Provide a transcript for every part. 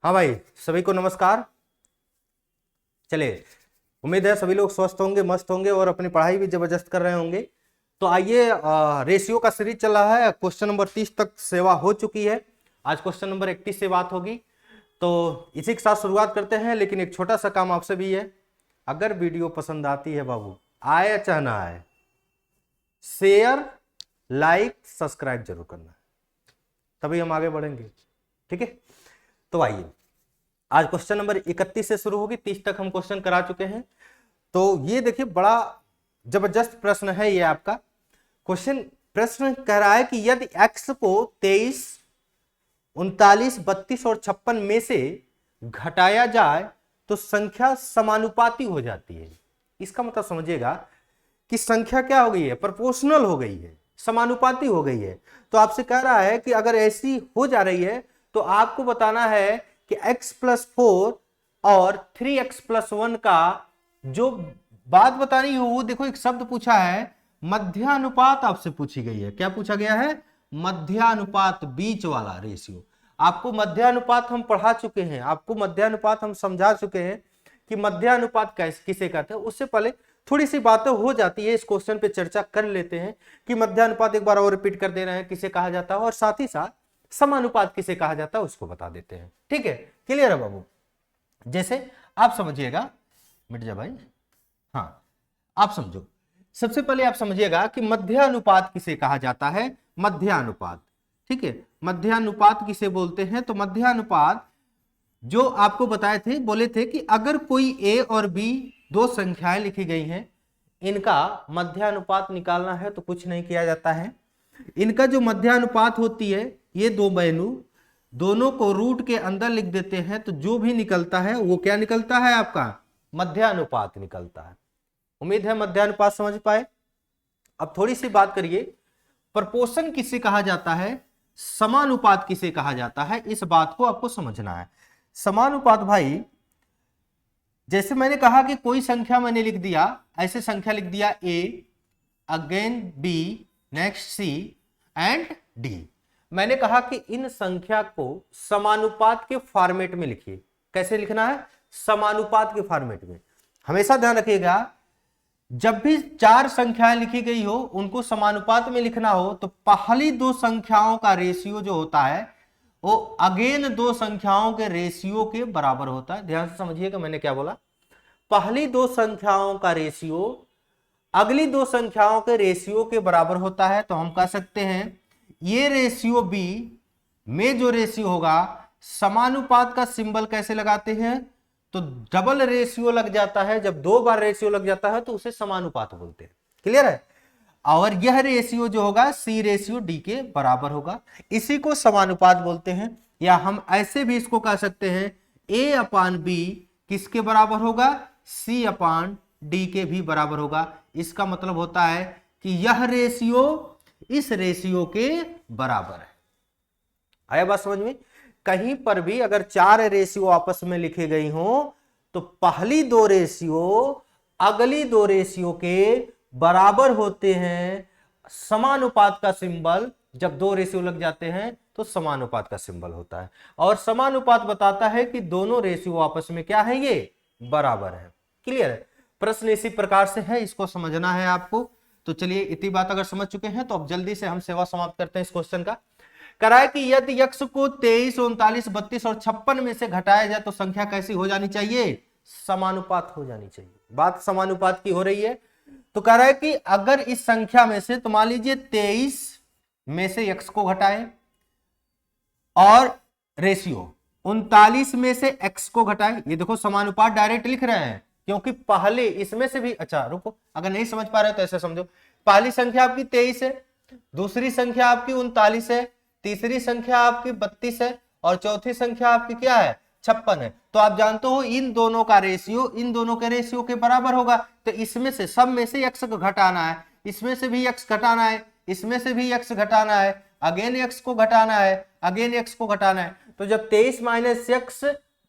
हाँ भाई, सभी को नमस्कार। चलिए, उम्मीद है सभी लोग स्वस्थ होंगे, मस्त होंगे और अपनी पढ़ाई भी जबरदस्त कर रहे होंगे। तो आइए, रेशियो का सीरीज चल रहा है। क्वेश्चन नंबर 30 तक सेवा हो चुकी है। आज क्वेश्चन नंबर 31 से बात होगी। तो इसी के साथ शुरुआत करते हैं, लेकिन एक छोटा सा काम आपसे भी है। अगर वीडियो पसंद आती है बाबू, आए या चाहे ना आए, शेयर, लाइक, सब्सक्राइब जरूर करना है, तभी हम आगे बढ़ेंगे। ठीक है, तो आइए, आज क्वेश्चन नंबर 31 से शुरू होगी, 30 तक हम क्वेश्चन करा चुके हैं। तो ये देखिए, बड़ा जबरदस्त प्रश्न है ये आपका क्वेश्चन। प्रश्न कह रहा है कि यदि x को 23, 39, 32 और 56 में से घटाया जाए तो संख्या समानुपाती हो जाती है। इसका मतलब समझिएगा कि संख्या क्या हो गई है, प्रोपोर्शनल हो गई है, समानुपाती हो गई है। तो आपसे कह रहा है कि अगर ऐसी हो जा रही है तो आपको बताना है कि x+4 और 3x+1 का जो बात बतानी हो, वो देखो एक शब्द पूछा है, मध्यानुपात आपसे पूछी गई है। क्या पूछा गया है? मध्यानुपात, बीच वाला रेशियो। आपको मध्यानुपात हम पढ़ा चुके हैं, आपको मध्यानुपात हम समझा चुके हैं कि मध्यानुपात किसे कहते हैं। उससे पहले थोड़ी सी बातें हो जाती है, इस क्वेश्चन पे चर्चा कर लेते हैं कि मध्यानुपात एक बार और रिपीट कर दे रहे हैं किसे कहा जाता है, और साथ ही साथ समानुपात किसे कहा जाता है उसको बता देते हैं। ठीक है, क्लियर है बाबू? जैसे आप समझिएगा, मिट जा भाई, हाँ आप समझो। सबसे पहले आप समझिएगा कि मध्यानुपात किसे कहा जाता है। मध्यानुपात, ठीक है, मध्यानुपात किसे बोलते हैं? तो मध्यानुपात जो आपको बताए थे, बोले थे कि अगर कोई ए और बी दो संख्याएं लिखी गई हैं, इनका मध्यानुपात निकालना है तो कुछ नहीं किया जाता है। इनका जो मध्यानुपात होती है, ये दो वैल्यू दोनों को रूट के अंदर लिख देते हैं, तो जो भी निकलता है वो क्या निकलता है? आपका मध्यानुपात निकलता है। उम्मीद है मध्यानुपात समझ पाए। अब थोड़ी सी बात करिए, प्रपोर्शन किसे कहा जाता है, समानुपात किसे कहा जाता है, इस बात को आपको समझना है। समानुपात भाई, जैसे मैंने कहा कि कोई संख्या मैंने लिख दिया, ऐसे संख्या लिख दिया a, again b, next c and d। मैंने कहा कि इन संख्या को समानुपात के फॉर्मेट में लिखिए। कैसे लिखना है? समानुपात के फॉर्मेट में। हमेशा ध्यान रखिएगा, जब भी चार संख्याएं लिखी गई हो, उनको समानुपात में लिखना हो, तो पहली दो संख्याओं का रेशियो जो होता है वो अगेन दो संख्याओं के रेशियो के बराबर होता है। ध्यान से समझिएगा मैंने क्या बोला। पहली दो संख्याओं का रेशियो अगली दो संख्याओं के रेशियो के बराबर होता है। तो हम कह सकते हैं ये रेशियो बी में जो रेशियो होगा, समानुपात का सिंबल कैसे लगाते हैं? तो डबल रेशियो लग जाता है। जब दो बार रेशियो लग जाता है तो उसे समानुपात बोलते हैं। क्लियर है? और यह रेशियो जो होगा सी रेशियो डी के बराबर होगा, इसी को समानुपात बोलते हैं। या हम ऐसे भी इसको कह सकते हैं ए अपान बी किसके बराबर होगा? सी अपान डी के भी बराबर होगा। इसका मतलब होता है कि यह रेशियो इस रेशियो के बराबर है। आया बात समझ में? कहीं पर भी अगर चार रेशियो आपस में लिखे गई हो, तो पहली दो रेशियो अगली दो रेशियो के बराबर होते हैं। समानुपात का सिंबल जब दो रेशियो लग जाते हैं तो समानुपात का सिंबल होता है, और समानुपात बताता है कि दोनों रेशियो आपस में क्या है? ये बराबर है। क्लियर है? प्रश्न इसी प्रकार से है, इसको समझना है आपको। तो चलिए, इतनी बात अगर समझ चुके हैं तो अब जल्दी से हम सेवा समाप्त करते हैं इस क्वेश्चन का। कराए कि यदि x को 23, 39, 32 और 56 में से घटाया जाए तो संख्या कैसी हो जानी चाहिए? समानुपात हो जानी चाहिए। बात समानुपात की हो रही है। तो कह रहा है कि अगर इस संख्या में से, तो मान लीजिए 23 में से x को घटाए, और रेशियो 39 में से x को घटाए। ये देखो समानुपात डायरेक्ट लिख रहे हैं, क्योंकि पहले इसमें से भी, अच्छा रुको, अगर नहीं समझ पा रहे तो ऐसे समझो। पहली संख्या आपकी 23 है, दूसरी संख्या आपकी 39 है, तीसरी संख्या आपकी 32 है, और चौथी संख्या आपकी क्या है? 56 है। तो आप जानते हो इन दोनों का रेशियो इन दोनों के रेशियो के बराबर होगा। तो इसमें से, सब में से x को घटाना है, इसमें से भी x घटाना है, इसमें से भी x घटाना है, अगेन x को घटाना है, अगेन x को घटाना है। तो जब 23 माइनस एक्स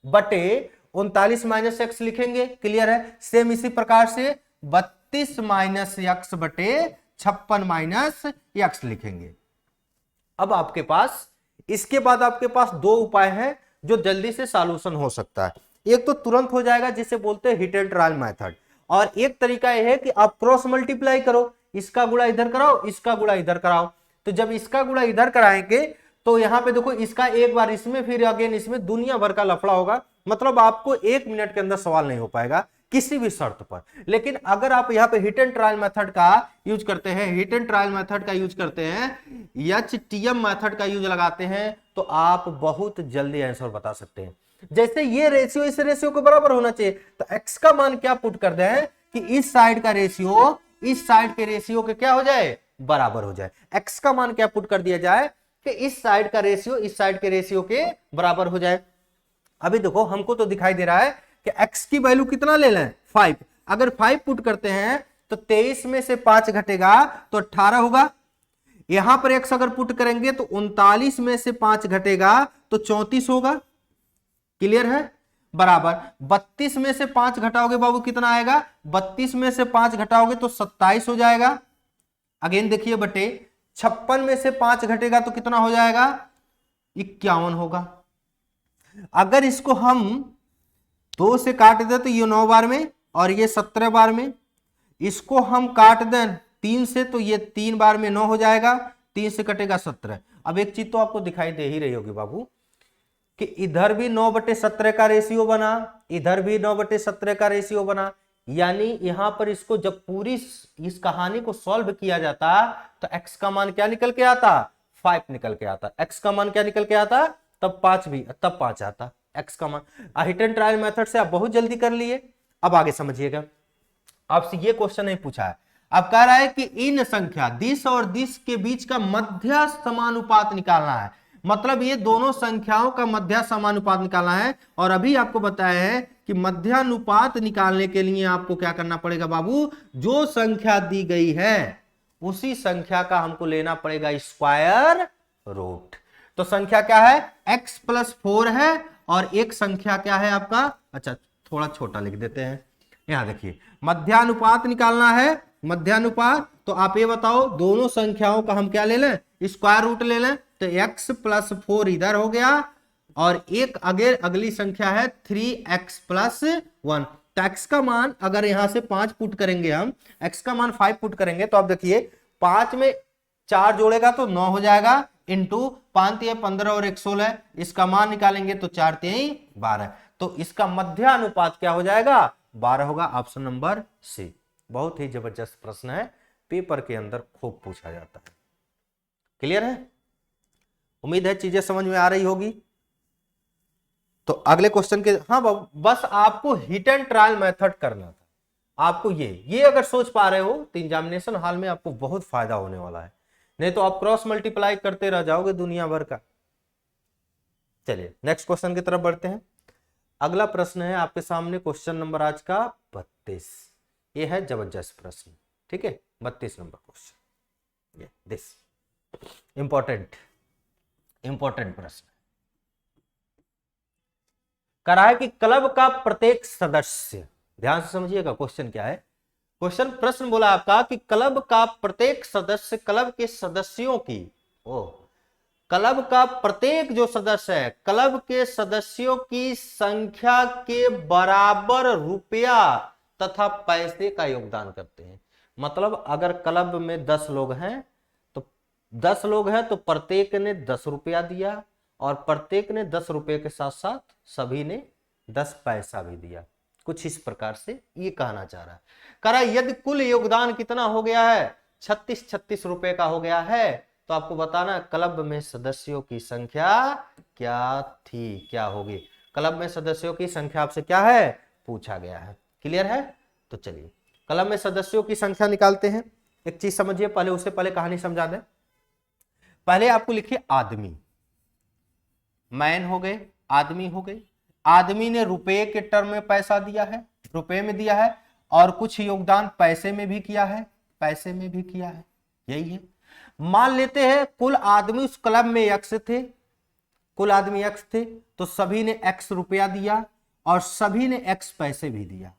बटे 39 माइनस एक्स लिखेंगे, क्लियर है? सेम इसी प्रकार से 32 माइनस एक्स बटे 56 माइनस एक्स लिखेंगे। अब आपके पास, इसके बाद आपके पास दो उपाय हैं जो जल्दी से सॉल्यूशन हो सकता है। एक तो तुरंत हो जाएगा जिसे बोलते हैं हिट एंड ट्रायल मेथड, और एक तरीका यह है कि आप क्रॉस मल्टीप्लाई करो, इसका गुणा इधर कराओ, इसका गुणा इधर कराओ। तो जब इसका गुणा इधर कराएंगे तो यहां पे देखो इसका एक बार इसमें फिर अगेन इसमें दुनिया भर का लफड़ा होगा, मतलब आपको 1 मिनट के अंदर सवाल नहीं हो पाएगा किसी भी शर्त पर। लेकिन अगर आप यहाँ पे हिट एंड ट्रायल मेथड का यूज करते हैं, हिट एंड ट्रायल मेथड का यूज करते हैं, HTM मेथड का यूज लगाते हैं, तो आप बहुत जल्दी आंसर बता सकते हैं। जैसे ये रेशियो इस रेशियो के बराबर होना चाहिए, तो x का मान क्या पुट कर दें कि इस साइड का रेशियो इस साइड के रेशियो के क्या हो जाए, बराबर हो जाए। x का मान क्या पुट कर दिया जाए कि इस साइड का रेशियो इस साइड के रेशियो के बराबर हो जाए। अभी देखो हमको तो दिखाई दे रहा है कि x की वैल्यू कितना ले लें, 5। अगर 5 पुट करते हैं तो 23 में से 5 घटेगा तो 18 होगा। यहां पर x अगर पुट करेंगे तो 39 में से 5 घटेगा तो 34 होगा। क्लियर है, बराबर 32 में से 5 घटाओगे बाबू कितना आएगा, 32 में से 5 घटाओगे तो 27 हो जाएगा। अगेन देखिए बटे 56 में से 5 घटेगा तो कितना हो जाएगा, 51 होगा। अगर इसको हम 2 से काट दें तो ये 9 बार में और ये 17 बार में, इसको हम काट दें 3 से तो ये 3 बार में 9 हो जाएगा, 3 से कटेगा 17। अब एक चीज तो आपको दिखाई दे ही रही होगी बाबू कि इधर भी 9/17 का रेशियो बना, इधर भी 9/17 का रेशियो बना, यानी यहां पर इसको जब पूरी इस कहानी को सॉल्व किया जाता तो x का मान क्या निकल के आता, 5 निकल के आता। x का मान क्या निकल के आता, तब 5 भी, तब 5 आता x का मान। हिट एंड ट्रायल मेथड से आप बहुत जल्दी कर लिए। अब आगे समझिएगा, आपसे ये क्वेश्चन नहीं पूछा है, अब कह रहा है कि इन संख्या दिस और दिस के बीच का मध्य समानुपात निकालना है। मतलब ये दोनों संख्याओं का मध्य समानुपात निकालना है। और अभी आपको बताया है कि मध्यानुपात निकालने के लिए आपको क्या करना पड़ेगा बाबू, जो संख्या दी गई है उसी संख्या का हमको लेना पड़ेगा स्क्वायर रूट। तो संख्या क्या है, x + 4 है, और एक संख्या क्या है आपका, अच्छा थोड़ा छोटा लिख देते हैं, यहां देखिए मध्यानुपात निकालना है। मध्यानुपात तो आप ये बताओ दोनों संख्याओं का हम क्या ले लें, स्क्वायर रूट ले लें। तो x + 4 इधर हो गया, और एक अगली संख्या है 3x + 1। तो x का मान अगर यहां से 5 पुट करेंगे, हम x का मान 5 पुट करेंगे तो आप देखिए 5 में 4 जोड़ेगा तो 9 हो जाएगा, इंटू 5 × 15 और 1 16, इसका मान निकालेंगे तो 4 × 3 12। तो इसका मध्यानुपात क्या हो जाएगा, 12 होगा। Option number C. बहुत ही जबरदस्त प्रश्न है, पेपर के अंदर खूब पूछा जाता है। क्लियर है, उम्मीद है चीजें समझ में आ रही होगी। तो अगले क्वेश्चन के, हाँ बाबू बस आपको हिट एंड ट्रायल मेथड करना था। आपको ये अगर सोच पा रहे हो तो एग्जामिनेशन हॉल में आपको बहुत फायदा होने वाला है, नहीं तो आप क्रॉस मल्टीप्लाई करते रह जाओगे दुनिया भर का। चलिए नेक्स्ट क्वेश्चन की तरफ बढ़ते हैं। अगला प्रश्न है आपके सामने, क्वेश्चन नंबर आज का 32। ये है जबरदस्त प्रश्न, ठीक है, 32 नंबर क्वेश्चन। ये दिस इंपॉर्टेंट प्रश्न कह रहा है कि क्लब का प्रत्येक सदस्य, ध्यान से समझिएगा क्वेश्चन क्या है। प्रश्न बोला आपका कि क्लब का प्रत्येक सदस्य क्लब के सदस्यों की, क्लब का प्रत्येक जो सदस्य है क्लब के सदस्यों की संख्या के बराबर रुपया तथा पैसे का योगदान करते हैं। मतलब अगर क्लब में 10 लोग हैं तो 10 लोग हैं तो प्रत्येक ने 10 रुपया दिया, और प्रत्येक ने 10 रुपये के साथ साथ सभी ने 10 पैसा भी दिया। कुछ इस प्रकार से ये कहना चाह रहा है। कह रहा है यदि कुल योगदान कितना हो गया है, 36 रुपए का हो गया है, तो आपको बताना क्लब में सदस्यों की संख्या क्या थी, क्या होगी। क्लब में सदस्यों की संख्या आपसे क्या है, पूछा गया है। क्लियर है, तो चलिए क्लब में सदस्यों की संख्या निकालते हैं। एक चीज समझिए पहले, उससे पहले कहानी समझा दें। पहले आपको लिखिए आदमी, मैन हो गए, आदमी हो गए। आदमी ने रुपए के टर्म में पैसा दिया है, रुपए में दिया है, और कुछ योगदान पैसे में भी किया है, पैसे में भी किया है, यही है। मान लेते हैं कुल आदमी उस क्लब में x थे, कुल आदमी x थे, तो सभी ने x रुपया दिया और सभी ने x पैसे भी दिया।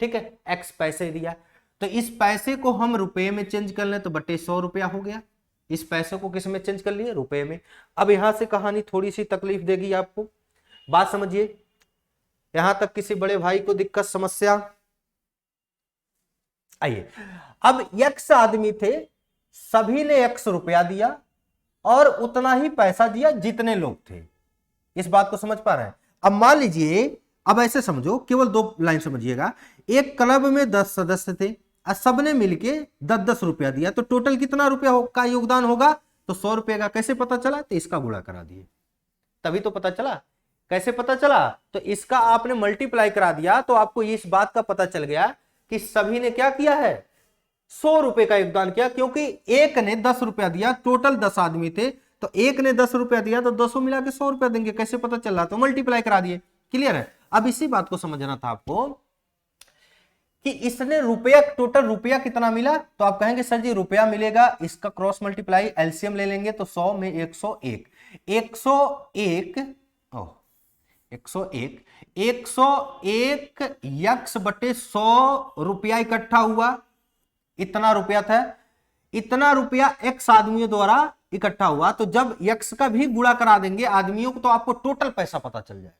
ठीक है, x पैसे दिया, तो इस पैसे को हम रुपए में चेंज कर लें तो बटे 100 रुपया हो गया। इस पैसे को किस में चेंज कर लिए, रुपए में। अब यहां से कहानी थोड़ी सी तकलीफ देगी आपको, बात समझिए। यहां तक किसी बड़े भाई को दिक्कत समस्या? आइए, अब x आदमी थे, सभी ने x रुपया दिया और उतना ही पैसा दिया जितने लोग थे। इस बात को समझ पा रहे हैं? अब मान लीजिए, अब ऐसे समझो, केवल 2 लाइन समझिएगा। एक क्लब में 10 सदस्य थे और सबने मिलके 10-10 रुपया दिया, तो टोटल कितना रुपया का योगदान होगा? तो 100 रुपये का। कैसे पता चला? तो इसका गुणा करा दिए, तभी तो पता चला। कैसे पता चला? तो इसका आपने मल्टीप्लाई करा दिया, तो आपको इस बात का पता चल गया कि सभी ने क्या किया है, 100 रुपए का योगदान किया, क्योंकि एक ने 10 रुपया दिया, टोटल 10 आदमी थे, तो एक ने 10 रुपया दिया तो 200 मिला के 100 रुपया देंगे। कैसे पता चल रहा? तो मल्टीप्लाई करा दिए। क्लियर है? अब इसी बात को समझना था आपको कि इसने रुपया, टोटल रुपया कितना मिला, तो आप कहेंगे सर जी रुपया मिलेगा, इसका क्रॉस मल्टीप्लाई एलसीएम ले लेंगे, तो 100 में 101, 101 यक्स बटे 100 रुपया इकट्ठा हुआ। इतना रुपया था, इतना रुपया एक्स आदमियों द्वारा इकट्ठा हुआ। तो जब यक्स का भी गुणा करा देंगे आदमियों को, तो आपको टोटल पैसा पता चल जाएगा।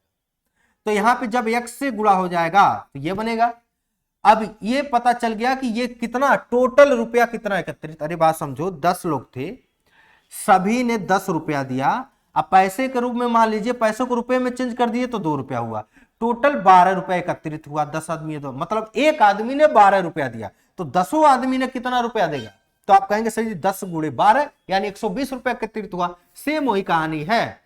तो यहां पे जब यक्स से गुणा हो जाएगा तो ये बनेगा। अब ये पता चल गया कि ये कितना टोटल रुपया कितना एकत्रित। अरे बात समझो, 10 लोग थे, सभी ने 10 रुपया दिया। अब पैसे के रूप में मान लीजिए, पैसे को रुपए में चेंज कर दिए तो 2 रुपया हुआ, टोटल 12 रुपया एकत्रित हुआ। 10 आदमी, तो मतलब एक आदमी ने 12 रुपया दिया, तो 10 आदमी ने कितना रुपया देगा? तो आप कहेंगे सर जी 10 गुणे 12 यानी 120 रुपया एकत्रित हुआ। सेम वही कहानी है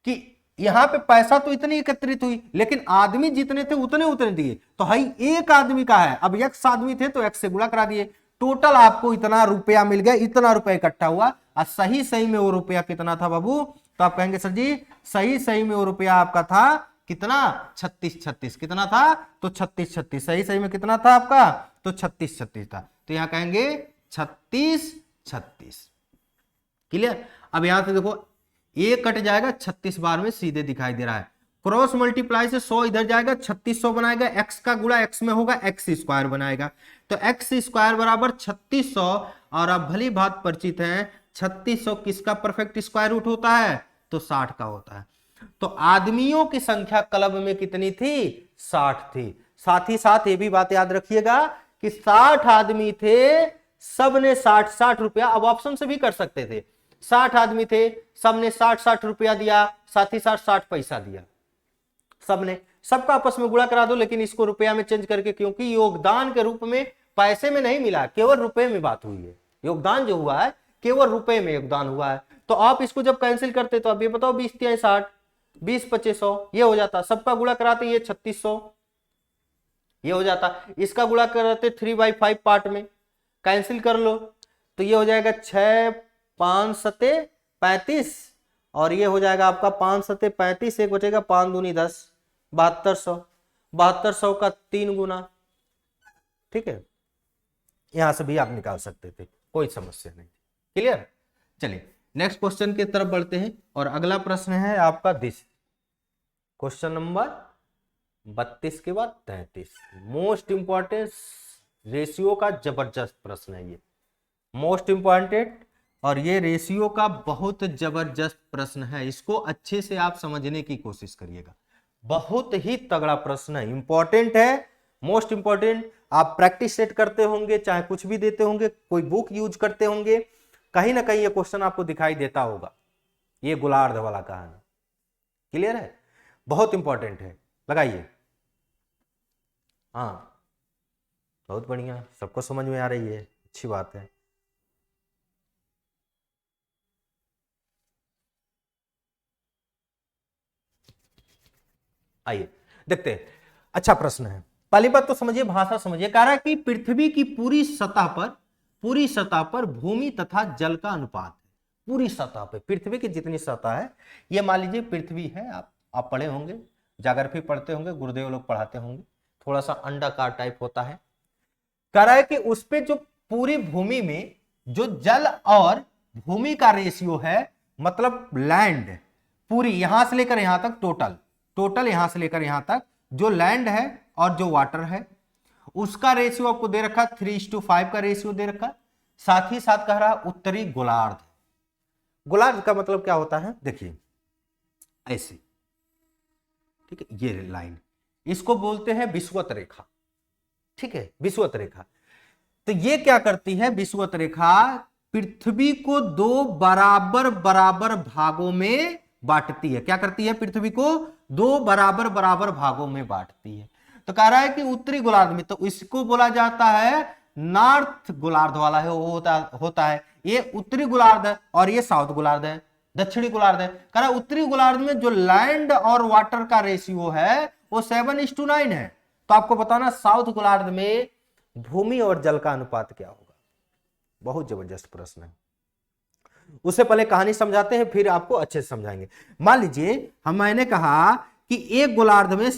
कि यहां पे पैसा तो इतनी एकत्रित हुई, लेकिन आदमी जितने थे उतने उतने दिए, तो हाई एक आदमी का है। अब x आदमी थे तो x से गुणा करा दिए, टोटल आपको इतना रुपया मिल गया, इतना रुपया इकट्ठा हुआ। और सही सही में वो रुपया कितना था बाबू? तो आप कहेंगे सर जी सही सही में वो रुपया आपका था कितना? 36 कितना था? तो 36 सही सही में कितना था आपका? तो 36 था। तो यहां कहेंगे 36। क्लियर? अब यहां से देखो, ये कट जाएगा 36 बार में सीधे दिखाई दे रहा है। क्रॉस मल्टीप्लाई से 100 इधर जाएगा, 3600 बनाएगा, x का गुणा x में होगा, x स्क्वायर बनाएगा। तो x स्क्वायर बराबर 3600। और अब भली बात परिचित है, 3600 किसका परफेक्ट स्क्वायर रूट होता है? तो 60 का होता है। तो आदमियों की संख्या क्लब में कितनी थी? 60 थी। साथ ही साथ ये भी बात याद रखिएगा कि 60 आदमी थे, सबने 60 रुपया, अब ऑप्शन से भी कर सकते थे। 60 आदमी थे, सबने 60 रुपया दिया, साथ ही साथ 60 पैसा दिया। सबने, सबका आपस में गुणा करा दो, लेकिन इसको रुपया में चेंज करके, क्योंकि योगदान के रूप में पैसे में नहीं मिला, केवल रुपए में बात हुई है। योगदान जो हुआ है केवल रुपए में योगदान हुआ है। तो आप इसको जब कैंसिल करते तो अब ये बताओ 20 तिहाई 60, 20 25 100, ये हो जाता। सबका गुणा कराते ये 3600, ये हो जाता। इसका गुणा कराते 3/5 पार्ट में, कैंसिल कर लो तो ये हो जाएगा 6 5 सते 35, और ये हो जाएगा आपका 5 सते 35, एक बचेगा 5 दूनी 10, 7200। 7200 का 3 गुना। ठीक है, यहां से भी आप निकाल सकते थे, कोई समस्या नहीं। क्लियर? चलिए नेक्स्ट क्वेश्चन की तरफ बढ़ते हैं, और अगला प्रश्न है आपका दिस क्वेश्चन नंबर 32 के बाद 33। मोस्ट इंपॉर्टेंट रेशियो का जबरदस्त प्रश्न है ये, मोस्ट इंपॉर्टेंट, और ये रेशियो का बहुत जबरदस्त प्रश्न है। इसको अच्छे से आप समझने की कोशिश करिएगा, बहुत ही तगड़ा प्रश्न है, इंपॉर्टेंट है, मोस्ट इंपॉर्टेंट। आप प्रैक्टिस सेट करते होंगे, चाहे कुछ भी देते होंगे, कोई बुक यूज करते होंगे, कहीं ना कहीं ये क्वेश्चन आपको दिखाई देता होगा, ये गोलार्ध वाला कहानी। क्लियर है? बहुत इंपॉर्टेंट है, लगाइए। हाँ, बहुत बढ़िया, सबको समझ में आ रही है, अच्छी बात है। आइए देखते हैं, अच्छा प्रश्न है। पहली बात तो समझिए, भाषा समझिए। कह रहा है कि पृथ्वी की पूरी सतह पर भूमि तथा जल का अनुपात है। पूरी सतह पे, पृथ्वी की जितनी सतह है, ये मान लीजिए पृथ्वी है, आप पढ़े होंगे, ज्योग्राफी पढ़ते होंगे, गुरुदेव लोग पढ़ाते होंगे, थोड़ा सा अंडाकार टाइप होता है। कह रहा है कि उस पे जो पूरी भूमि में जो जल और भूमि का रेशियो है, मतलब लैंड पूरी यहां से लेकर यहां तक, टोटल यहां से लेकर यहां तक जो लैंड है और जो वाटर है, उसका रेशियो आपको दे रखा 3:5 का रेशियो दे रखा। साथ ही साथ कह रहा उत्तरी गोलार्ध, गोलार्ध का मतलब क्या होता है, देखिए ऐसे, ठीक है, ये लाइन, इसको बोलते हैं विषुवत रेखा, ठीक है, विषुवत रेखा। तो ये क्या करती है विषुवत रेखा, पृथ्वी को दो बराबर बराबर भागों में बांटती है। क्या करती है, पृथ्वी को दो बराबर बराबर भागों में बांटती है। तो कह रहा है कि उत्तरी गोलार्ध में, तो इसको बोला जाता है नॉर्थ गोलार्ध वाला है, वो होता है ये उत्तरी गोलार्ध है, और ये साउथ गोलार्ध है, दक्षिणी गोलार्ध है। कह रहा है उत्तरी गोलार्ध में जो लैंड और वाटर का रेशियो है वो 7:9 है। तो आपको बताना साउथ गोलार्ध में भूमि और जल का अनुपात क्या होगा। बहुत जबरदस्त प्रश्न है। उससे पहले कहानी समझाते हैं, फिर आपको अच्छे से समझाएंगे। मान लीजिए मैंने कहा कि एक गोलार्ध में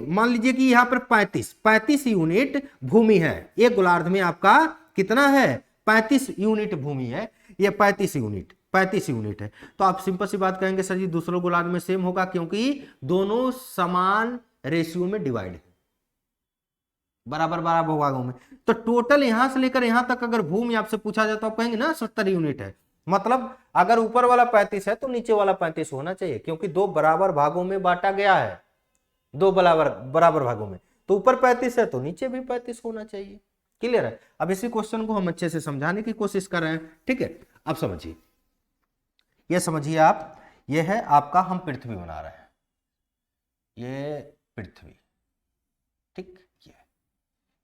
मान लीजिए कि यहां पर 35 यूनिट भूमि है। एक गोलार्ध में आपका कितना है, 35 यूनिट भूमि है, ये 35 यूनिट है। तो आप सिंपल सी बात कहेंगे सर जी दूसरों गोलार्ध में सेम होगा, क्योंकि दोनों समान रेशियो में डिवाइड है, बराबर बराबर भागों में। तो टोटल यहां से लेकर यहां तक अगर भूमि आपसे पूछा जाए तो आप कहेंगे ना 70 यूनिट है। मतलब अगर ऊपर वाला 35 है तो नीचे वाला 35 होना चाहिए, क्योंकि दो बराबर भागों में बांटा गया है, दो बराबर भागों में। तो ऊपर 35 है तो नीचे भी 35 होना चाहिए। क्लियर है। अब इसी क्वेश्चन को हम अच्छे से समझाने की कोशिश कर रहे हैं, ठीक है। अब समझिए, ये समझिए आप, ये है आपका, हम पृथ्वी बना रहे हैं, ये पृथ्वी, ठीक,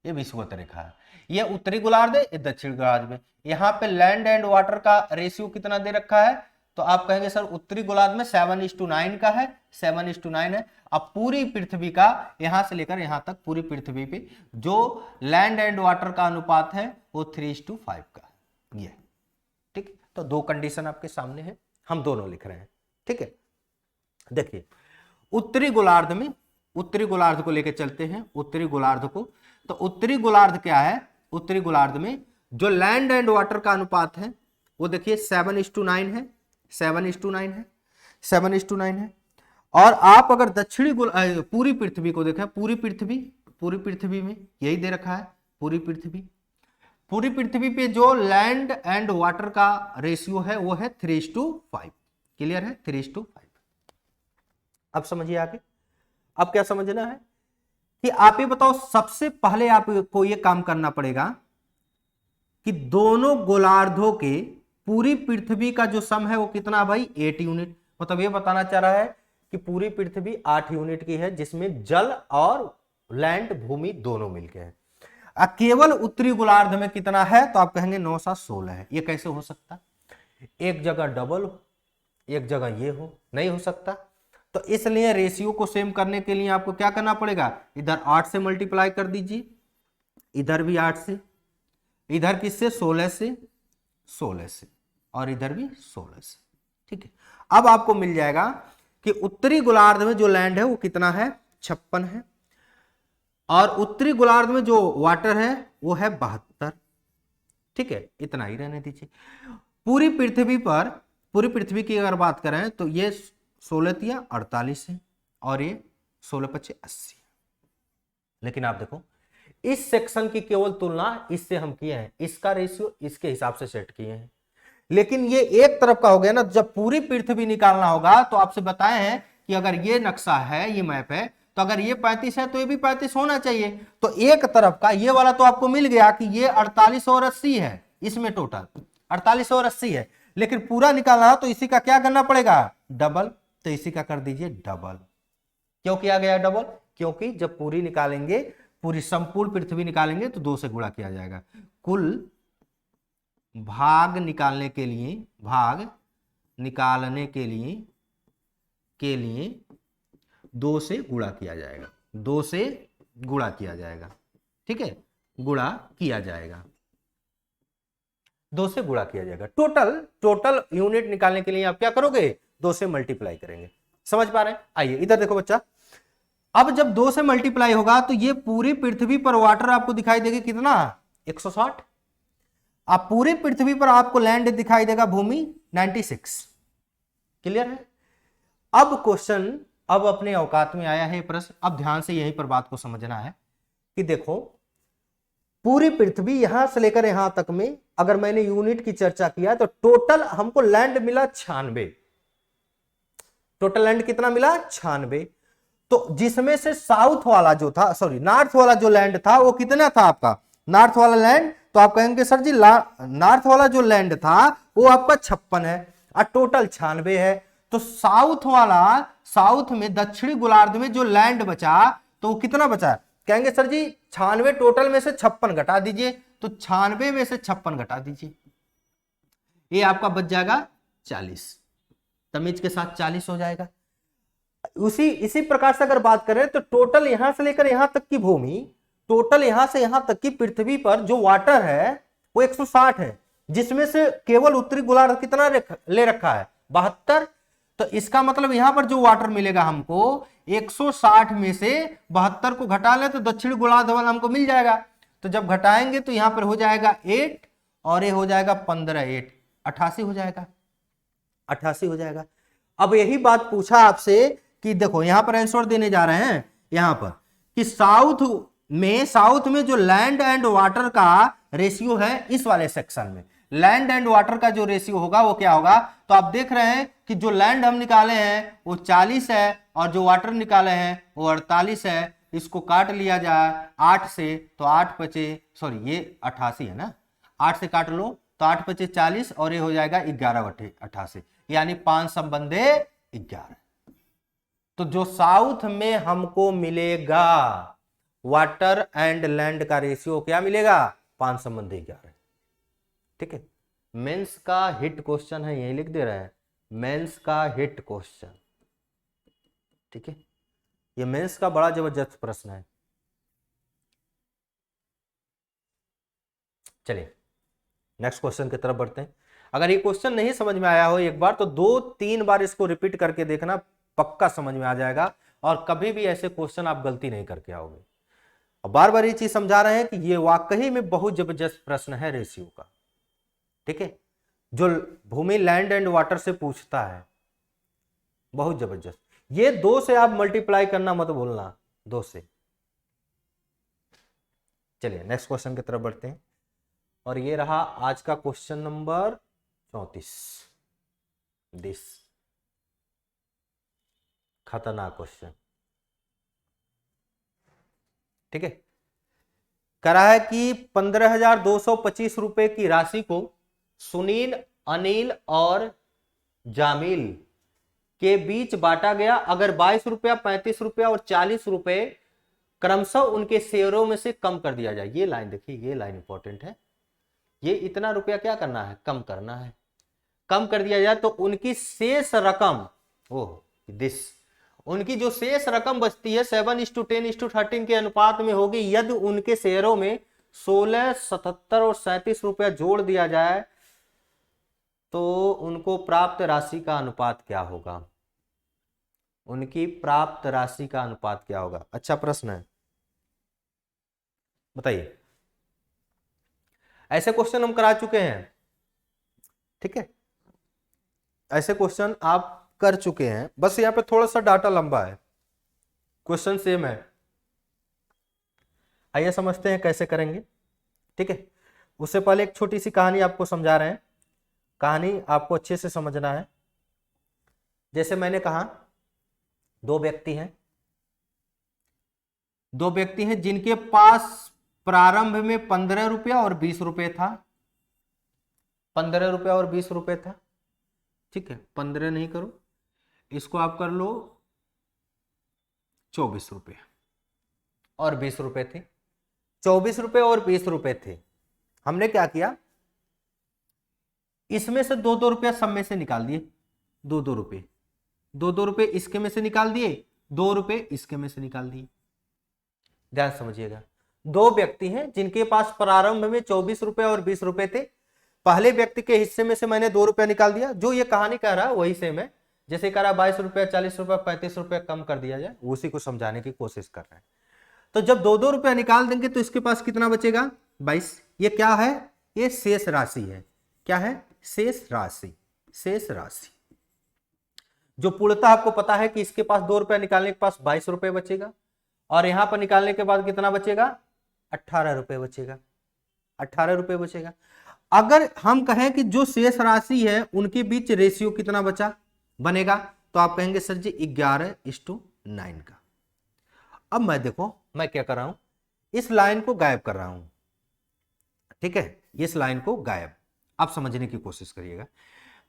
ये विषुवत रेखा है, ये उत्तरी गोलार्ध है, ये दक्षिण गोलार्ध में। यहाँ पे लैंड एंड वाटर का रेशियो कितना दे रखा है, तो आप कहेंगे सर उत्तरी गोलार्ध में 7:9 का है, 7:9 है। अब पूरी पृथ्वी का यहां से लेकर यहां तक पूरी पृथ्वी पे जो लैंड एंड वाटर का अनुपात है वो 3:5 का है, ये, ठीक। तो दो कंडीशन आपके सामने है, हम दोनों लिख रहे हैं, ठीक है। देखिए उत्तरी गोलार्ध में, उत्तरी गोलार्ध को लेकर चलते हैं, उत्तरी गोलार्ध को। तो उत्तरी गोलार्ध क्या है, उत्तरी गोलार्ध में जो लैंड एंड वाटर का अनुपात है वो देखिए 7:9 है, 7:9 है, 7:9 है। और आप अगर दक्षिणी पूरी पृथ्वी को देखें, पूरी पृथ्वी में यही दे रखा है, पूरी पृथ्वी पे जो लैंड एंड वाटर का रेशियो है वो है 3:5। क्लियर है, 3:5। अब समझिए आगे, अब क्या समझना है कि आप ये बताओ, सबसे पहले आपको ये काम करना पड़ेगा कि दोनों गोलार्धों के पूरी पृथ्वी का जो सम है वो कितना भाई, 8 यूनिट। मतलब ये बताना चाह रहा है कि पूरी पृथ्वी 8 यूनिट की है, जिसमें जल और लैंड भूमि दोनों मिलके है। केवल उत्तरी गोलार्ध में कितना है, तो आप कहेंगे 9/16 है। ये कैसे हो सकता, एक जगह डबल हो, एक जगह ये हो, नहीं हो सकता। तो इसलिए रेशियो को सेम करने के लिए आपको क्या करना पड़ेगा, इधर 8 से मल्टीप्लाई कर दीजिए, इधर भी 8 से, इधर किससे, 16 से, और इधर भी 16 से, ठीक है। अब आपको मिल जाएगा कि उत्तरी गोलार्ध में जो लैंड है वो कितना है, 56 है, और उत्तरी गोलार्ध में जो वाटर है वो है 72, ठीक है। इतना ही रहने दीजिए। पूरी पृथ्वी की अगर बात करें तो ये 16 48 है, और ये 16 80 है। लेकिन आप देखो इस सेक्शन की केवल तुलना इससे हम किए हैं, इसका रेशियो इसके हिसाब से सेट किए हैं। लेकिन ये एक तरफ का हो गया ना, जब पूरी पृथ्वी निकालना होगा तो आपसे बताए हैं कि अगर ये नक्शा है, ये मैप है, तो अगर ये 35 है तो ये भी 35 होना चाहिए। तो एक तरफ का ये वाला तो आपको मिल गया कि ये 48 और 80 है, इसमें टोटल 48 और 80 है। लेकिन पूरा निकालना तो इसी का क्या करना पड़ेगा, डबल। तो इसी का कर दीजिए डबल। क्यों किया गया डबल, क्योंकि जब पूरी निकालेंगे, पूरी संपूर्ण पृथ्वी निकालेंगे तो 2 से गुणा किया जाएगा। कुल भाग निकालने के लिए 2 से गुणा किया जाएगा, 2 से गुणा किया जाएगा, ठीक है, गुणा किया जाएगा, 2 से गुणा किया जाएगा। टोटल यूनिट निकालने के लिए आप क्या करोगे, 2 से मल्टीप्लाई करेंगे। समझ पा रहे हैं। आइए इधर देखो बच्चा, अब जब 2 से मल्टीप्लाई होगा तो ये पूरी पृथ्वी पर वाटर आपको दिखाई देगा कितना, 160। अब पूरी पृथ्वी पर आपको लैंड दिखाई देगा भूमि 96। क्लियर है। अब क्वेश्चन अब अपने औकात में आया है प्रश्न। अब ध्यान से यहीं पर बात को समझना है कि देखो पूरी पृथ्वी यहां से लेकर यहां तक में अगर मैंने यूनिट की चर्चा किया तो टोटल हमको लैंड मिला 96। टोटल लैंड कितना मिला? 96। तो जिसमें से साउथ वाला जो था, सॉरी नॉर्थ वाला जो लैंड था वो कितना था आपका? नॉर्थ वाला लैंड, तो आप कहेंगे सर जी नॉर्थ वाला जो लैंड था वो आपका 56 है और टोटल 96 है। तो साउथ वाला, साउथ में दक्षिणी गोलार्ध में जो लैंड बचा तो वो कितना बचा? कहेंगे सर जी 96 टोटल में से 56 घटा दीजिए, तो 96 में से 56 घटा दीजिए, ये आपका बच जाएगा 40। तमीज के साथ 40 हो जाएगा। इसी प्रकार से अगर बात करें तो टोटल यहां से लेकर यहां तक की भूमि, टोटल यहां से यहां तक की पृथ्वी पर जो वाटर है वो 160 है, जिसमें से केवल उत्तरी गोलार्ध कितना ले रखा है? 72। तो इसका मतलब यहां पर जो वाटर मिलेगा हमको 160 में से 72 को घटा ले तो दक्षिणी गोलार्ध वाला हमको मिल जाएगा। तो जब घटाएंगे तो यहां पर हो जाएगा 8 और ये हो जाएगा 15, 8 88 हो जाएगा, 88 हो जाएगा। अब यही बात पूछा आपसे कि देखो यहां पर आंसर देने जा रहे हैं यहां पर कि साउथ में जो लैंड एंड वाटर का रेशियो है, इस वाले सेक्शन में लैंड एंड वाटर का जो रेशियो होगा वो क्या होगा? तो आप देख रहे हैं कि जो लैंड हम निकाले हैं वो 40 है और जो वाटर निकाले हैं वो 48 है। इसको काट लिया जाए 8 से तो 8 बचे, सॉरी ये 88 है ना, 8 से काट लो तो 8 बचे 40 और ये हो जाएगा 11/88, यानी 5 संबंधे 11। तो जो साउथ में हमको मिलेगा वाटर एंड लैंड का रेशियो क्या मिलेगा? 5 संबंधी 11। ठीक है, मेंस का हिट क्वेश्चन है, यही लिख दे रहे हैं, मेंस का हिट क्वेश्चन। ठीक है, ये मेंस का बड़ा जबरदस्त प्रश्न है। चलिए नेक्स्ट क्वेश्चन की तरफ बढ़ते हैं। अगर ये क्वेश्चन नहीं समझ में आया हो एक बार तो 2-3 बार इसको रिपीट करके देखना, पक्का समझ में आ जाएगा और कभी भी ऐसे क्वेश्चन आप गलती नहीं करके आओगे। और बार बार ये चीज समझा रहे हैं कि ये वाकई में बहुत जबरदस्त प्रश्न है रेशियो का। ठीक है, जो भूमि लैंड एंड वाटर से पूछता है, बहुत जबरदस्त। ये 2 से आप मल्टीप्लाई करना मत भूलना, 2 से। चलिए नेक्स्ट क्वेश्चन की तरफ बढ़ते हैं और ये रहा आज का क्वेश्चन नंबर 34। दिस खतरनाक क्वेश्चन। ठीक है, करा है कि 15,225 रुपए की राशि को सुनील, अनिल और जामिल के बीच बांटा गया। अगर 22 रुपया, 35 रुपया और 40 रुपए क्रमशः उनके शेयरों में से कम कर दिया जाए। ये लाइन देखिए, ये लाइन इंपॉर्टेंट है। ये इतना रुपया क्या करना है? कम करना है। कम कर दिया जाए तो उनकी शेष रकम, उनकी जो शेष रकम बचती है 7:10:13 के अनुपात में होगी। यदि उनके शेयरों में 16, 77 और 37 रुपया जोड़ दिया जाए तो उनको प्राप्त राशि का अनुपात क्या होगा? उनकी प्राप्त राशि का अनुपात क्या होगा? अच्छा प्रश्न है, बताइए। ऐसे क्वेश्चन हम करा चुके हैं। ठीक है, ऐसे क्वेश्चन आप कर चुके हैं, बस यहां पे थोड़ा सा डाटा लंबा है, क्वेश्चन सेम है। आइए समझते हैं कैसे करेंगे। ठीक है, उससे पहले एक छोटी सी कहानी आपको समझा रहे हैं। कहानी आपको अच्छे से समझना है। जैसे मैंने कहा 2 व्यक्ति हैं, 2 व्यक्ति हैं जिनके पास प्रारंभ में 15 रुपया और 20 रुपये था। 15 रुपया और 20 रुपये था। ठीक है, 15 नहीं करो, इसको आप कर लो 24 रुपये और 20 रुपये थे। 24 रुपये और 20 रुपये थे। हमने क्या किया, इसमें से 2-2 रुपया सब में से निकाल दिए। 2-2 रुपये, 2-2 रुपये इसके में से निकाल दिए, 2 रुपये इसके में से निकाल दिए। ध्यान समझिएगा, 2 व्यक्ति हैं जिनके पास प्रारंभ में 24 रुपये और 20 रुपये थे। पहले व्यक्ति के हिस्से में से मैंने 2 रुपया निकाल दिया। जो ये कहानी कह रहा है वही सेम है, जैसे कह रहा 22 रुपया, 40 रुपया, 35 रुपया कम कर दिया जाए, उसी को समझाने की कोशिश कर रहे हैं। तो जब 2-2 रुपया निकाल देंगे तो इसके पास कितना बचेगा? 22। ये क्या है? ये शेष राशि है। क्या है? शेष राशि। शेष राशि जो पूर्णतः आपको पता है कि इसके पास 2 रुपया निकालने के पास 22 रुपये बचेगा और यहां पर निकालने के बाद कितना बचेगा? 18 रुपये बचेगा। 18 रुपये बचेगा। अगर हम कहें कि जो शेष राशि है उनके बीच रेशियो कितना बचा बनेगा, तो आप कहेंगे सर जी 11:9 का। अब मैं देखो मैं क्या कर रहा हूं, इस लाइन को गायब कर रहा हूं, ठीक है, इस लाइन को गायब। आप समझने की कोशिश करिएगा।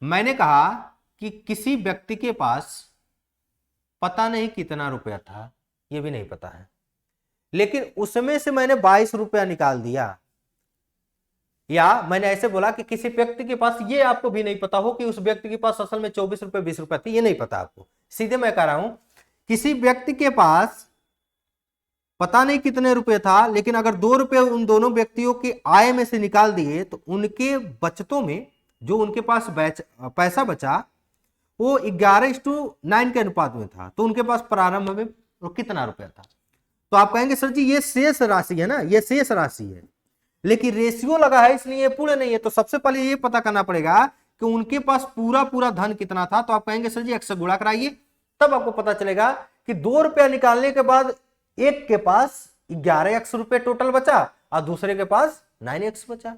मैंने कहा कि किसी व्यक्ति के पास पता नहीं कितना रुपया था, यह भी नहीं पता है, लेकिन उसमें से मैंने 22 रुपया निकाल दिया। या मैंने ऐसे बोला कि किसी व्यक्ति के पास, ये आपको भी नहीं पता हो कि उस व्यक्ति के पास असल में 24 रुपये 20 रुपया थी, ये नहीं पता आपको। सीधे मैं कह रहा हूं किसी व्यक्ति के पास पता नहीं कितने रुपए था, लेकिन अगर 2 रुपए उन दोनों व्यक्तियों की आय में से निकाल दिए तो उनके बचतों में जो उनके पास पैसा बचा वो 11:9 के अनुपात में था। तो उनके पास प्रारंभ में वो कितना रुपया था? तो आप कहेंगे सर जी ये शेष राशि है ना, ये शेष राशि है, लेकिन रेशियो लगा है इसलिए ये पूरे नहीं है। तो सबसे पहले ये पता करना पड़ेगा कि उनके पास पूरा पूरा धन कितना था। तो आप कहेंगे सर जी 1 से गुणा कराइए, तब आपको पता चलेगा कि 2 रुपया निकालने के बाद एक के पास 11x रुपये टोटल बचा और दूसरे के पास 9x बचा।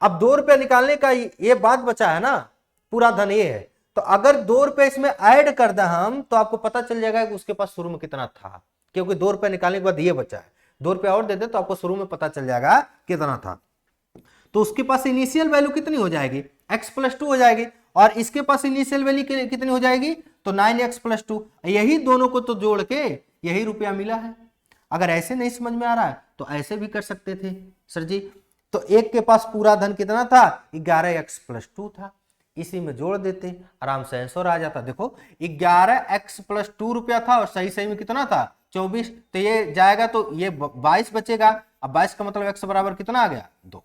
अब 2 रुपया निकालने का ये बात बचा है ना, पूरा धन ये है। तो अगर 2 रुपए इसमें ऐड कर दें हम, तो आपको पता चल जाएगा कि उसके पास शुरू में कितना था, क्योंकि 2 रुपया निकालने के बाद ये बचा है। 2 रुपया और दे दे तो आपको शुरू में पता चल जाएगा कितना था। तो उसके पास इनिशियल वैल्यू कितनी हो जाएगी? x+2 हो जाएगी। और इसके पास इनिशियल वैल्यू कितनी हो जाएगी? तो 9x+2। यही दोनों को तो जोड़ के यही रुपया मिला है। अगर ऐसे नहीं समझ में आ रहा है तो ऐसे भी कर सकते थे सर जी। तो एक के पास पूरा धन कितना था? 11x+2 था, इसी में जोड़ देते, आराम से आंसर आ जाता। देखो 11x+2 रुपया था और सही सही में कितना था? 24। तो ये जाएगा तो ये 22 बचेगा। अब 22 का मतलब x बराबर कितना आ गया? 2।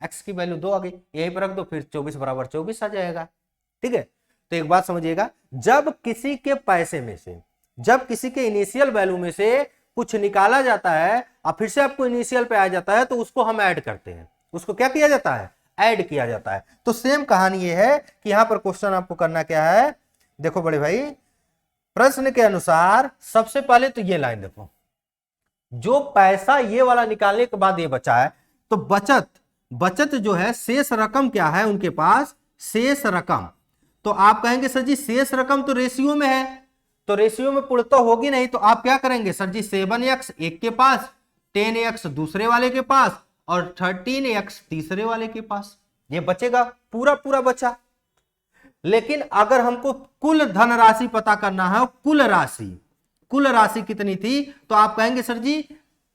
x की वैल्यू 2 आ गई, यहीं पर रख दो, फिर 24 बराबर 24 आ जाएगा। ठीक है, तो एक बात समझिएगा, जब किसी के पैसे में से, जब किसी के इनिशियल वैल्यू में से कुछ निकाला जाता है और फिर से आपको इनिशियल पे आ जाता है, तो उसको हम ऐड करते हैं। उसको क्या किया जाता है? ऐड किया जाता है। तो सेम कहानी ये है कि यहां पर क्वेश्चन आपको करना क्या है? देखो बड़े भाई, प्रश्न के अनुसार सबसे पहले तो ये लाइन देखो, जो पैसा ये वाला निकालने के बाद ये बचा है, तो बचत जो है, शेष रकम क्या है उनके पास? शेष रकम। तो आप कहेंगे सर जी शेष रकम तो रेशियो में है, तो रेशियो में पूर्णतः होगी नहीं, तो आप क्या करेंगे सर जी? 7x एक के पास, 10x दूसरे वाले के पास और 13x तीसरे वाले के पास, ये बचेगा, पूरा पूरा बचा। लेकिन अगर हमको कुल धनराशि पता करना है, कुल राशि कितनी थी, तो आप कहेंगे सर जी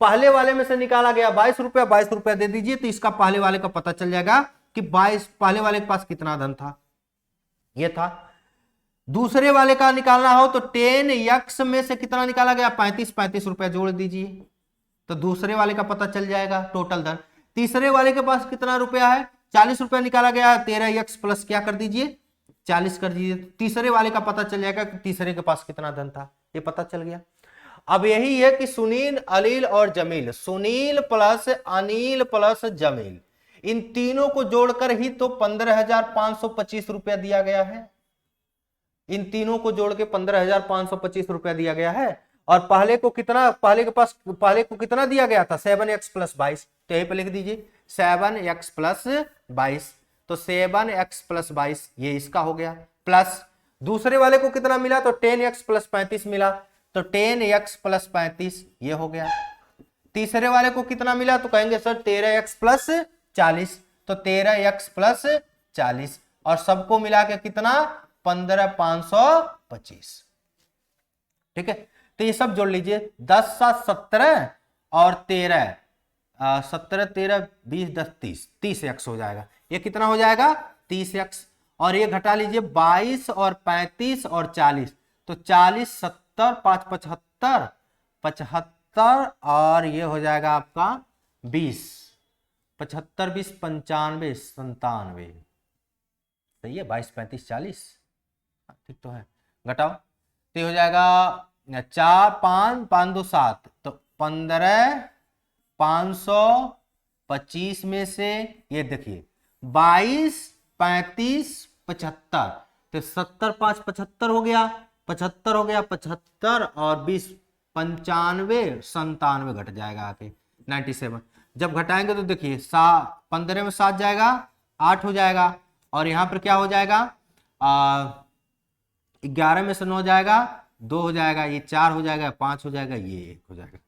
पहले वाले में से निकाला गया 22 रुपया, 22 रुपया दे दीजिए, तो इसका पहले वाले का पता चल जाएगा कि 22 पहले वाले के पास कितना धन था, ये था। दूसरे वाले का निकालना हो तो 10x में से कितना निकाला गया? 35 रुपया जोड़ दीजिए, तो दूसरे वाले का पता चल जाएगा टोटल धन। तीसरे वाले के पास कितना रुपया है? 40 रुपया निकाला गया, 13x प्लस क्या कर दीजिए? 40 कर दीजिए, तीसरे वाले का पता चल जाएगा कि तीसरे के पास कितना धन था, ये पता चल गया। अब यही है कि सुनील, अनिल और जमील, सुनील प्लस अनिल प्लस जमील, इन तीनों को जोड़कर ही तो 15,525 रुपया दिया गया है। इन तीनों को जोड़ के 15,525 रुपया दिया गया है। और पहले को कितना, पहले को कितना दिया गया था? 7x + 22। तो यहीं पे लिख दीजिए 7x + 22। तो 7x + 22 ये इसका हो गया, प्लस दूसरे वाले को कितना मिला? तो 10x + 35 मिला, तो 10x + 35 ये हो गया। तीसरे वाले को कितना मिला? तो कहेंगे सर 13x + 40, तो 13x + 40 और सबको मिला के कितना? 15,525। ठीक है, तो ये सब जोड़ लीजिए, 10 7 17 और 13, 17 13 20 10 30x हो जाएगा। ये कितना हो जाएगा? 30x। और ये घटा लीजिए 22 और 35 और 40, तो 40 70 5 75 75 और ये हो जाएगा आपका 20, 75 20 95 97, सही है। 22 35 40 ठीक तो है, घटाओ तो ये हो जाएगा 4 5 5 2 7, तो 15,525 में से ये देखिए 22 35 75, तो 70 5 75 हो गया, 75 हो गया, 75 और 20 95 97 घट जाएगा आके 97। जब घटाएंगे तो देखिए 15 में 7 जाएगा 8 हो जाएगा, और यहाँ पर क्या हो जाएगा, 11 में से 9 जाएगा, 2 हो जाएगा, ये 4 हो जाएगा, 5 हो जाएगा, ये 1 हो जाएगा,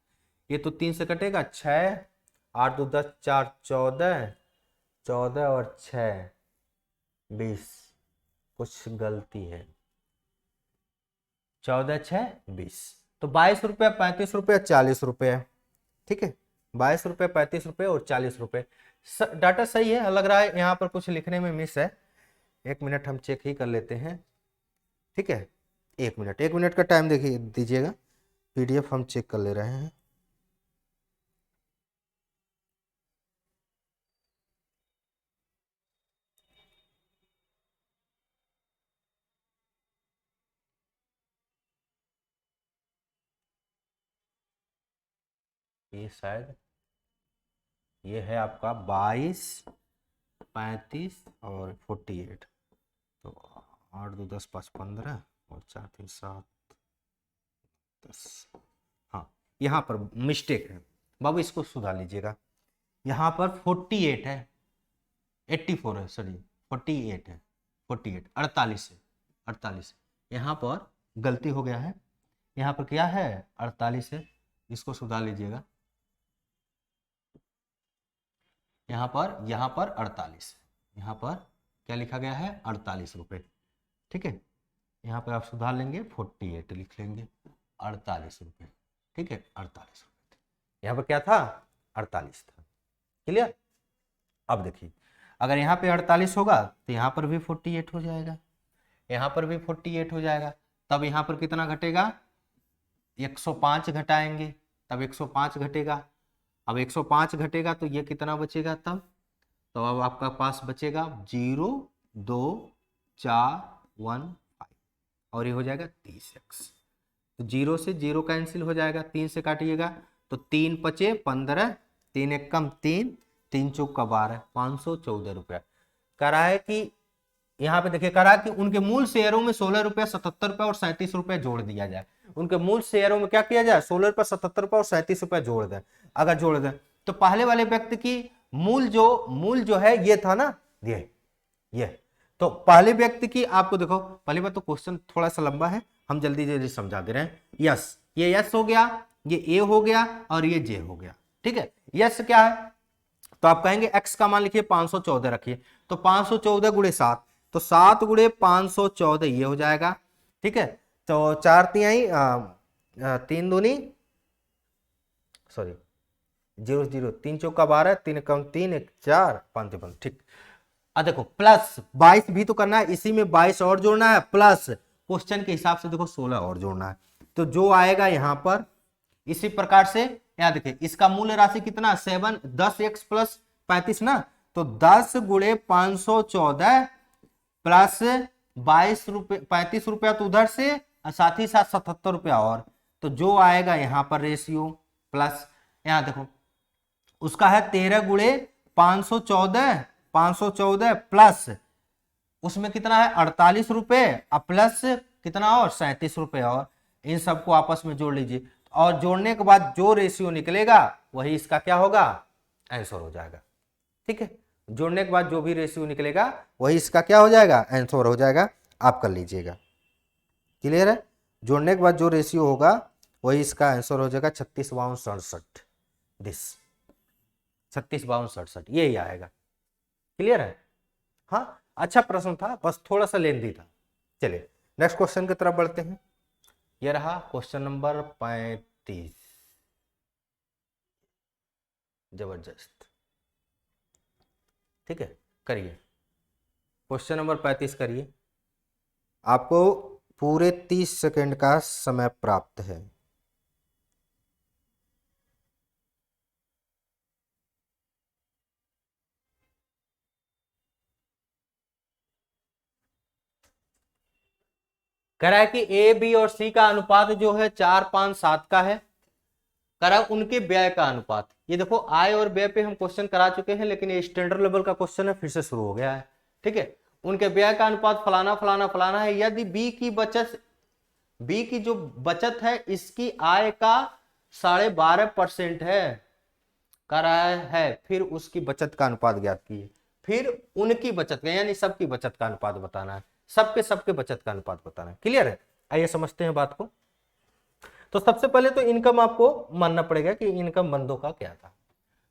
ये तो 3 से कटेगा, 6, 8 2 10, 4 14, 14 और 6 20, कुछ गलती है, 14 6 20, तो 22 रुपये, 35 रुपये, 40 रुपये, ठीक है, 22 रुपये, 35 रुपये और 40 रुपये। डाटा सही है, लग रहा है यहाँ पर कुछ लिखने में मिस है, 1 मिनट हम चेक ही कर लेते हैं, ठीक है, 1 मिनट, 1 मिनट का टाइम देखिए दीजिएगा, पीडीएफ हम चेक कर ले रहे हैं। ये शायद ये है आपका 22, 35 और 48, तो 8 2 10 5 15 और 4 3 7 10, हाँ यहाँ पर मिस्टेक है बाबू, इसको सुधार लीजिएगा, यहाँ पर 48 है, 84 है, सॉरी 48 है, 48 48 है, 48 यहाँ पर गलती हो गया है, यहाँ पर क्या है 48 है, इसको सुधार लीजिएगा, यहाँ पर 48, यहाँ पर क्या लिखा गया है 48 रुपये, ठीक है, यहाँ पर आप सुधार लेंगे 48 लिख लेंगे, 48 रुपये, ठीक है, 48 रुपये, यहाँ पर क्या था 48 था, क्लियर। अब देखिए अगर यहाँ पे 48 होगा तो यहाँ पर भी 48 हो जाएगा, यहाँ पर भी 48 हो जाएगा, तब यहाँ पर कितना घटेगा 105 घटाएंगे, तब 105 घटेगा, अब 105 घटेगा तो ये कितना बचेगा तब, तो अब आपका पास बचेगा 0 2 4 1 5 और ये हो जाएगा 30x, तो 0 से 0 कैंसिल हो जाएगा, 3 से काटिएगा तो 3 पचे 15, 3 एक कम 3, 3 चौक का 12, 514 रुपया। कह रहा है कि यहाँ पे देखिए, कह रहा है कि उनके मूल शेयरों में 16 रुपया 77 रुपया और 37 रुपया जोड़ दिया जाए, उनके मूल शेयरों में क्या किया जाए 16 रुपया 77 रुपया और 37 रुपया जोड़ दें, अगर जोड़ दें तो पहले वाले व्यक्ति की मूल जो है ये था ना, ये तो पहले व्यक्ति की, आपको देखो पहली बात तो क्वेश्चन थोड़ा सा लंबा है, हम जल्दी जल्दी समझा दे रहे हैं। यस, ये यस हो गया, ये ए हो गया और ये जे हो गया, ठीक है। यस क्या है, तो आप कहेंगे एक्स का मान लिखिए 514 रखिए, तो 514 गुणे 7, तो 7 गुणे 514 ये हो जाएगा, ठीक है, तो 4 तिहाई 3 दूनी सॉरी 0 0, 3 चौका 12, 3 कम 3 1 4 5 53, ठीक। अब देखो प्लस 22 भी तो करना है, इसी में 22 और जोड़ना है, प्लस क्वेश्चन के हिसाब से देखो 16 और जोड़ना है, तो जो आएगा यहां पर इसी प्रकार से, यहां देखिए इसका मूल्य राशि कितना 7 10x प्लस 35 ना, तो 10 गुणे 514 प्लस 22 रुपये 35 रुपया तो उधर से, साथ ही साथ 77 रुपया और, तो जो आएगा यहां पर रेशियो प्लस, यहां देखो उसका है 13 गुणे 514 प्लस उसमें कितना है 48 रुपये प्लस कितना और 37 रुपये, और इन सबको आपस में जोड़ लीजिए, और जोड़ने के बाद जो रेशियो निकलेगा वही इसका क्या होगा आंसर हो जाएगा, ठीक है। जोड़ने के बाद जो भी रेशियो निकलेगा वही इसका क्या हो जाएगा आंसर हो जाएगा, आप कर लीजिएगा, क्लियर है। जोड़ने के बाद जो रेशियो होगा वही इसका आंसर हो जाएगा 36 52 67, दिस 36 52 67 यही आएगा, क्लियर है। हाँ अच्छा प्रश्न था, बस थोड़ा सा लेंथी था। चलिए नेक्स्ट क्वेश्चन की तरफ बढ़ते हैं, यह रहा क्वेश्चन नंबर 35, जबरदस्त, ठीक है, करिए क्वेश्चन नंबर 35 करिए, आपको पूरे 30 सेकंड का समय प्राप्त है। कह रहा है कि ए बी और सी का अनुपात जो है 4 5 7 का है, कह रहा है उनके व्यय का अनुपात, ये देखो आय और व्यय पे हम क्वेश्चन करा चुके हैं, लेकिन ये स्टैंडर्ड लेवल का क्वेश्चन है, फिर से शुरू हो गया है, ठीक है। उनके व्यय का अनुपात फलाना फलाना फलाना है, यदि बी की जो बचत है इसकी आय का 12.5% है, कह रहा है फिर उसकी बचत का अनुपात ज्ञात कीजिए। फिर उनकी बचत का, यानी सबकी बचत का अनुपात बताना है, सबके बचत का अनुपात बताना है। क्लियर है? आइए समझते हैं बात को। तो सबसे पहले तो इनकम आपको मानना पड़ेगा कि इनकम बंदों का क्या था।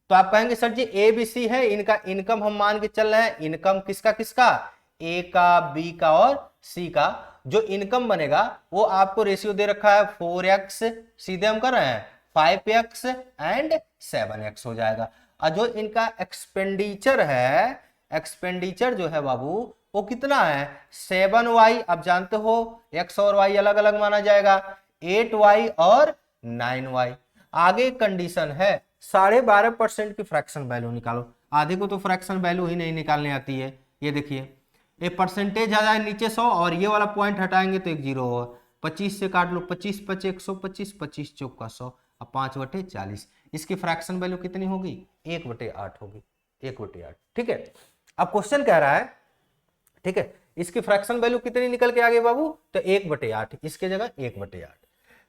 तो आप कहेंगे sir ji A B C है, इनका इनकम हम मान के चल रहे हैं, इनकम किसका किसका, ए का, बी का और सी का। जो इनकम बनेगा वो आपको रेशियो दे रखा है 4x, सीधे हम कर रहे हैं 5x एंड 7x हो जाएगा। और जो इनका एक्सपेंडिचर है, एक्सपेंडिचर जो है बाबू वो कितना है 7y। अब जानते हो x और y अलग अलग माना जाएगा, 8y और 9y। आगे कंडीशन है 12.5% की फ्रैक्शन वैल्यू निकालो। आधे को तो फ्रैक्शन वैल्यू ही नहीं निकालने आती है। ये देखिए ये परसेंटेज आ जाए नीचे 100 और ये वाला पॉइंट हटाएंगे तो एक जीरो हो, 25 से काट लो, 25 पचे 125, 25 चौका 100 और 5/40। इसकी फ्रैक्शन वैल्यू कितनी होगी 1/8 होगी, 1/8। ठीक है, अब क्वेश्चन कह रहा है, ठीक है, इसकी फ्रैक्शन वैल्यू कितनी निकल के आ गई बाबू, तो 1/8, इसके जगह 1/8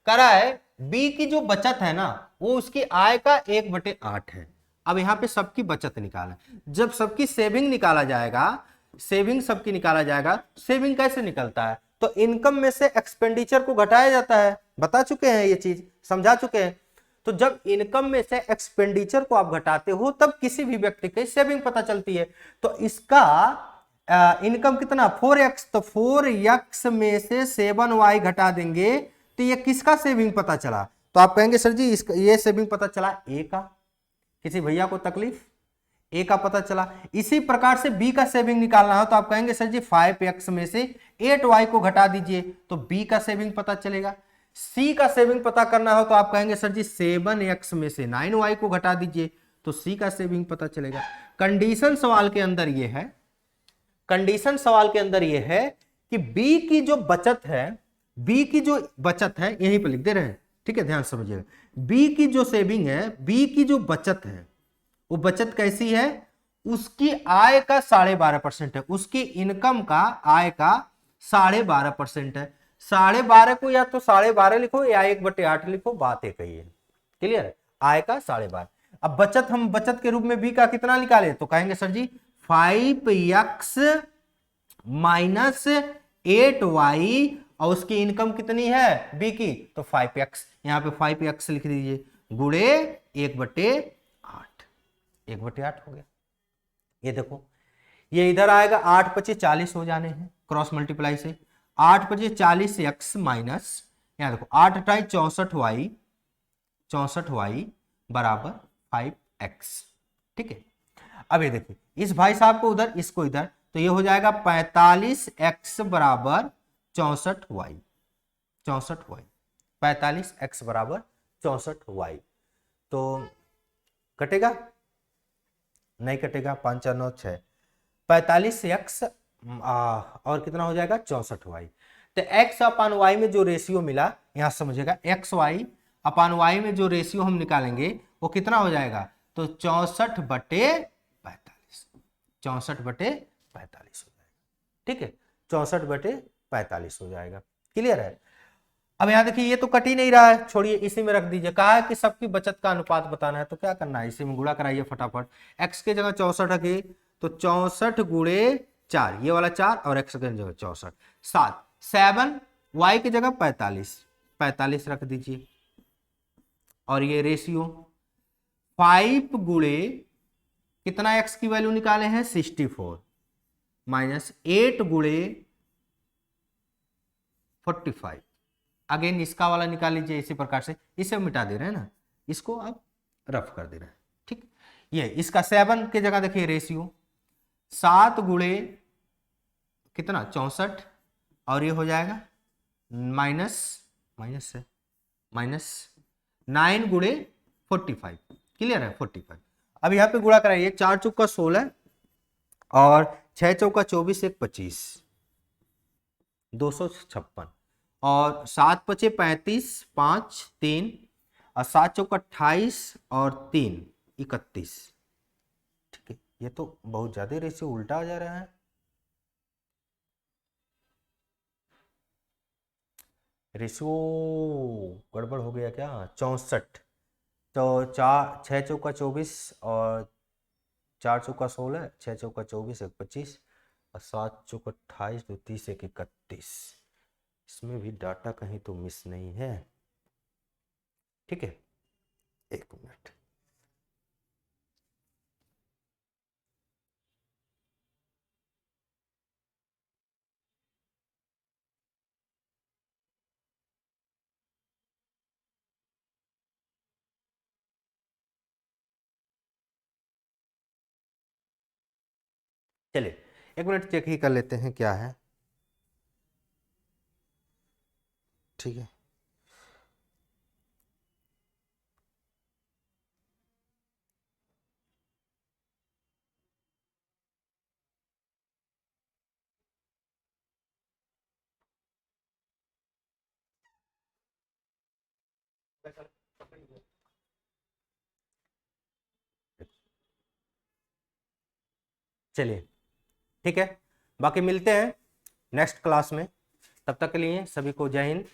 कह रहा है। बी की जो बचत है ना वो उसकी आय का 1/8 है। अब यहां पे सबकी बचत निकाला, जब सबकी सेविंग निकाला जाएगा, सेविंग सबकी निकाला जाएगा, सेविंग कैसे निकलता है, तो इनकम में से एक्सपेंडिचर को घटाया जाता है, बता चुके हैं ये चीज, समझा चुके हैं। तो जब इनकम में से एक्सपेंडिचर को आप घटाते हो तब किसी भी व्यक्ति की सेविंग पता चलती है। तो इसका इनकम कितना 4x, तो 4x में से 7y घटा देंगे तो ये किसका सेविंग पता चला, तो आप कहेंगे सर जी इसका ये सेविंग पता चला ए का, किसी भैया को तकलीफ, ए का पता चला। इसी प्रकार से बी का सेविंग निकालना हो तो आप कहेंगे सर जी 5x में से 8y को घटा दीजिए तो बी का सेविंग पता चलेगा। सी का सेविंग पता करना हो तो आप कहेंगे सर जी 7x में से 9y को घटा दीजिए तो सी का सेविंग पता चलेगा। कंडीशन सवाल के अंदर यह है, कंडीशन सवाल के अंदर यह है कि बी की जो बचत है, बी की जो बचत है यहीं पर लिख दे रहे हैं, ठीक है, ध्यान समझिएगा। बी की जो सेविंग है, बी की जो बचत है वो बचत कैसी है, उसकी आय का 12.5% है, उसकी इनकम का आय का 12.5% है। 12.5 को या तो 12.5 लिखो या 1/8 लिखो, बात एक ही है। क्लियर है, आय का 12.5। अब बचत हम बचत के रूप में बी का कितना निकाले तो कहेंगे सर जी 5x माइनस 8y और उसकी इनकम कितनी है बी की तो 5x, यहां पे 5x लिख दीजिए गुणे 1/8, 1/8 हो गया। ये देखो ये इधर आएगा 8×5 40 हो जाने हैं क्रॉस मल्टीप्लाई से, 8×5 40 x माइनस, यहां देखो 8×8 64y, 64y बराबर 5x। ठीक है, अब ये देखिए इस भाई साहब को उधर, इसको इधर, तो ये हो जाएगा 45x बराबर 64y, 64y, 45x बराबर 64y। तो कटेगा नहीं कटेगा, 5 4 9 6, 45x और कितना हो जाएगा 64y। तो x अपान y में जो रेशियो मिला यहां समझिएगा, xy अपान y में जो रेशियो हम निकालेंगे वो कितना हो जाएगा तो 64/45, 64/45 हो जाएगा। ठीक है, 64/45 हो जाएगा। क्लियर है? अब यहां देखिए ये तो कट ही नहीं रहा है, छोड़िए इसी में रख दीजिए। कहा है कि सबकी बचत का अनुपात बताना है तो क्या करना है, इसी में गुणा कराइए फटाफट। x के जगह 64 रखिए तो 64 गुणे 4, ये वाला 4 और x के जगह 64, 7 7, y की जगह 45, 45 रख दीजिए और ये रेशियो 5 गुणे कितना x की वैल्यू निकाले हैं 64 माइनस 8 गुणे 45, अगेन इसका वाला निकाल लीजिए इसी प्रकार से, इसे मिटा दे रहे हैं ना, इसको आप रफ कर दे रहे हैं। ठीक, ये इसका 7 के जगह देखिए रेशियो 7 गुणे कितना 64 और ये हो जाएगा माइनस माइनस से माइनस 9 गुणे 45। क्लियर है 45। अब यहाँ पे गुणा कराइए, 4 चौका 16 और 6 चौका 24 1 25 256 और 7 पचे 35 5 3 और 7 चौका 28 और 3 31। ठीक है, ये तो बहुत ज्यादा रेशियो उल्टा आ जा रहा है, रेशियो गड़बड़ हो गया क्या, 64। तो 6 चौका 24 और 4 चौका 16, 6 चौका 24, 1 25 और 7 चौका 28, 2 30, 1 31। इसमें भी डाटा कहीं तो मिस नहीं है। ठीक है, 1 मिनट। चलिए 1 मिनट चेक ही कर लेते हैं क्या है। ठीक है, चलिए ठीक है, बाकी मिलते हैं नेक्स्ट क्लास में। तब तक के लिए सभी को जय हिंद।